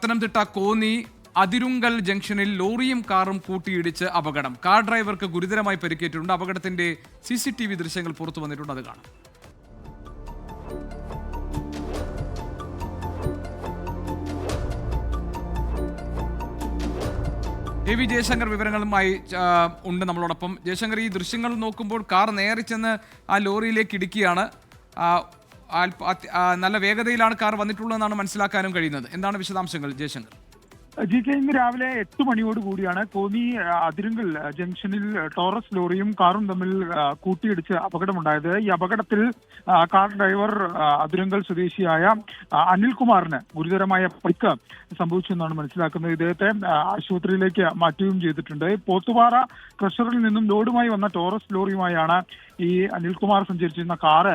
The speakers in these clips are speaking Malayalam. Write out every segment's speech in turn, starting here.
പത്തനംതിട്ട കോന്നി അതിരുങ്കൽ ജംഗ്ഷനിൽ ലോറിയും കാറും കൂട്ടിയിടിച്ച് അപകടം. കാർ ഡ്രൈവർക്ക് ഗുരുതരമായി പരിക്കേറ്റിട്ടുണ്ട്. അപകടത്തിന്റെ CCTV ദൃശ്യങ്ങൾ പുറത്തു വന്നിട്ടുണ്ട്, അത് കാണാം. AV ജയശങ്കർ വിവരങ്ങളുമായി ഉണ്ട് നമ്മളോടൊപ്പം. ജയശങ്കർ, ഈ ദൃശ്യങ്ങൾ നോക്കുമ്പോൾ കാർ നേരെ ചെന്ന് ആ ലോറിയിലേക്ക് ഇടിക്കുകയാണ്. നല്ല വേഗതയിലാണ് കാർ വന്നിട്ടുള്ളതെന്നാണ് മനസ്സിലാക്കാനും കഴിയുന്നത്. എന്താണ് വിശദാംശങ്ങൾ ജയശങ്കർ? GK, ഇന്ന് രാവിലെ 8 മണിയോട് കൂടിയാണ് കോന്നി അതിരുങ്കൽ ജംഗ്ഷനിൽ ടോറസ് ലോറിയും കാറും തമ്മിൽ കൂട്ടിയിടിച്ച് അപകടമുണ്ടായത്. ഈ അപകടത്തിൽ കാർ ഡ്രൈവർ അതിരുങ്കൽ സ്വദേശിയായ അനിൽകുമാറിന് ഗുരുതരമായ പരിക്ക് സംഭവിച്ചു എന്നാണ് മനസ്സിലാക്കുന്നത്. ഇദ്ദേഹത്തെ ആശുപത്രിയിലേക്ക് മാറ്റുകയും ചെയ്തിട്ടുണ്ട്. പോത്തുപാറ ക്രഷറിൽ നിന്നും ലോഡുമായി വന്ന ടോറസ് ലോറിയുമായാണ് ഈ അനിൽകുമാർ സഞ്ചരിച്ചിരുന്ന കാറ്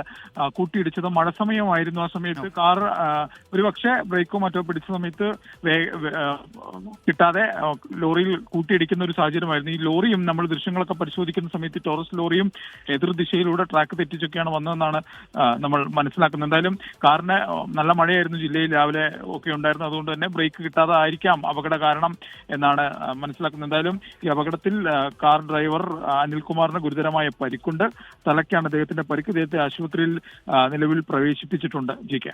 കൂട്ടിയിടിച്ചത്. മഴ സമയമായിരുന്നു. ആ സമയത്ത് കാർ ഒരുപക്ഷെ ബ്രേക്കോ മറ്റോ പിടിച്ച സമയത്ത് കിട്ടാതെ ലോറിയിൽ കൂട്ടിയിടിക്കുന്ന ഒരു സാഹചര്യമായിരുന്നു. ഈ ലോറിയും നമ്മൾ ദൃശ്യങ്ങളൊക്കെ പരിശോധിക്കുന്ന സമയത്ത് ടോറസ് ലോറിയും എതിർ ദിശയിലൂടെ ട്രാക്ക് തെറ്റിച്ചൊക്കെയാണ് വന്നതെന്നാണ് നമ്മൾ മനസ്സിലാക്കുന്നത്. എന്തായാലും കാറിന് നല്ല മഴയായിരുന്നു ജില്ലയിൽ രാവിലെ ഒക്കെ ഉണ്ടായിരുന്നു. അതുകൊണ്ട് തന്നെ ബ്രേക്ക് കിട്ടാതെ ആയിരിക്കാം അപകട കാരണം എന്നാണ് മനസ്സിലാക്കുന്നത്. എന്തായാലും ഈ അപകടത്തിൽ കാർ ഡ്രൈവർ അനിൽകുമാറിന് ഗുരുതരമായ പരിക്കുണ്ട്. തലയ്ക്കാണ് അദ്ദേഹത്തിന്റെ പരിക്ക്. അദ്ദേഹത്തെ ആശുപത്രിയിൽ നിലവിൽ പ്രവേശിപ്പിച്ചിട്ടുണ്ട്. GK.